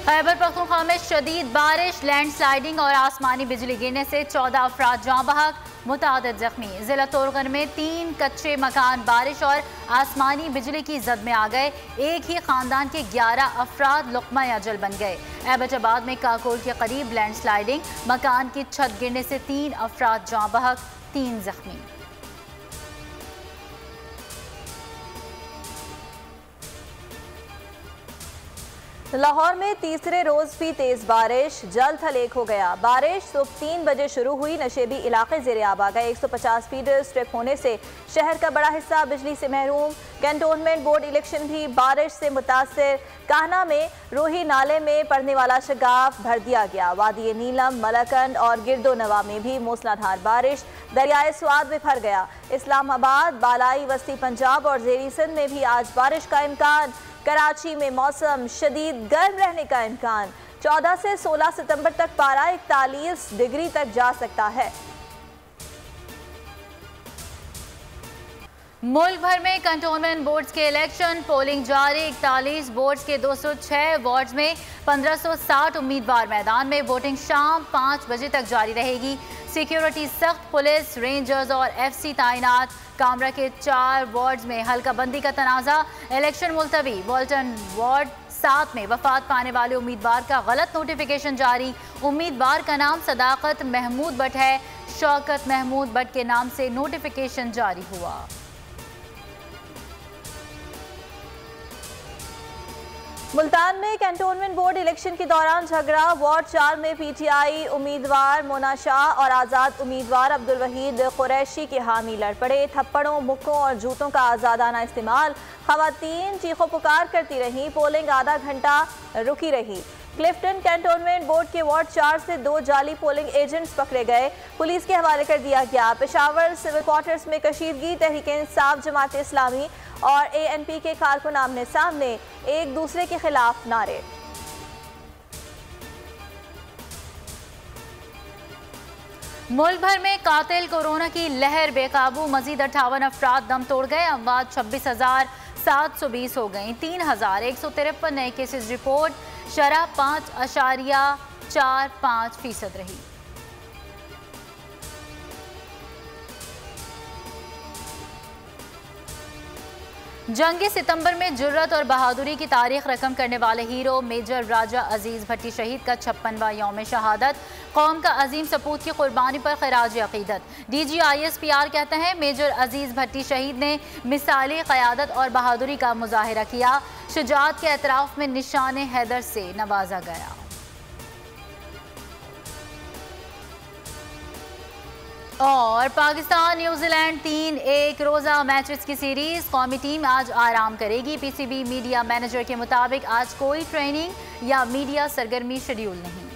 खैबर पख्तूनख्वा में शदीद बारिश, लैंडस्लाइडिंग और आसमानी बिजली गिरने से 14 अफराद जाँ बहक, मुतादिद जख्मी। जिला तोरगन में 3 कच्चे मकान बारिश और आसमानी बिजली की जद में आ गए। एक ही खानदान के 11 अफराद लुक़मा अजल बन गए। एबटाबाद में काकोल के करीब लैंडस्लाइडिंग, मकान की छत गिरने से 3 अफराद जाँ बहक, 3 जख्मी। लाहौर में तीसरे रोज भी तेज बारिश, जल थल एक हो गया। बारिश सुबह 3 बजे शुरू हुई, नशेबी इलाके जेर आब आ गए। 150 फीट स्ट्रिप होने से शहर का बड़ा हिस्सा बिजली से महरूम। कैंटोनमेंट बोर्ड इलेक्शन भी बारिश से मुतासर। काहना में रूही नाले में पड़ने वाला शगाफ भर दिया गया। वादी नीलम, मलकंद और गिरदो नवा में भी मूसलाधार बारिश। दरियाए स्वाद में भर गया। इस्लामाबाद, बालाई वस्ती पंजाब और जेरी सिंध में भी आज बारिश का इम्कान। कराची में मौसम शदीद गर्म रहने का इम्कान। 14 से 16 सितंबर तक पारा 41 डिग्री तक जा सकता है। मुल्क भर में कंटोनमेंट बोर्ड्स के इलेक्शन, पोलिंग जारी। 41 बोर्ड्स के 206 वार्ड्स में 1560 उम्मीदवार मैदान में। वोटिंग शाम 5 बजे तक जारी रहेगी। सिक्योरिटी सख्त, पुलिस, रेंजर्स और FC तैनात। कामरा के 4 वार्ड्स में हल्का बंदी का तनाज़ा। इलेक्शन मुलतवी। वॉल्टन वार्ड 7 में वफात पाने वाले उम्मीदवार का गलत नोटिफिकेशन जारी। उम्मीदवार का नाम सदाकत महमूद बट है। शौकत महमूद बट के नाम से नोटिफिकेशन जारी हुआ। मुल्तान में कैंटोनमेंट बोर्ड इलेक्शन के दौरान झगड़ा। वार्ड 4 में PTI उम्मीदवार मोना शाह और आज़ाद उम्मीदवार अब्दुल वहीद कुरैशी के हामी लड़ पड़े। थप्पड़ों, मुक्कों और जूतों का आज़ादाना इस्तेमाल। खवातीन चीखों पुकार करती रहीं। पोलिंग आधा घंटा रुकी रही। क्लिफ्टन कैंटोनमेंट बोर्ड के वार्ड 4 से 2 जाली पोलिंग एजेंट्स पकड़े गए, पुलिस के हवाले कर दिया गया। पेशावर सिविल क्वार्टर्स में कशीदगी। तहरीक इंसाफ, जमात इस्लामी और ANP के कारकुन आमने सामने, एक दूसरे के खिलाफ नारे। मुल्क भर में कातिल कोरोना की लहर बेकाबू। मजीद 58 अफराद दम तोड़ गए। अमवात 26,720 हो गई। 3,153 नए केसेस रिपोर्ट। शरह 5.45% रही। जंग सितंबर में जुर्रत और बहादुरी की तारीख रकम करने वाले हीरो मेजर राजा अजीज भट्टी शहीद का 56वां यौम शहादत। कौम का अजीम सपूत की कुर्बानी पर खराज अकीदत। DG ISPR कहते हैं मेजर अजीज भट्टी शहीद ने मिसाली क़यादत और बहादुरी का मुजाहिरा किया। शुजाअत के एतराफ़ में निशान हैदर से नवाजा गया। और पाकिस्तान न्यूजीलैंड 3-1 रोज़ा मैचेस की सीरीज। कौमी टीम आज आराम करेगी। PCB मीडिया मैनेजर के मुताबिक आज कोई ट्रेनिंग या मीडिया सरगर्मी शेड्यूल नहीं।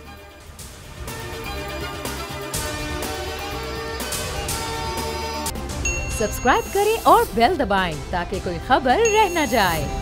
सब्सक्राइब करें और बेल दबाएं ताकि कोई खबर रह न जाए।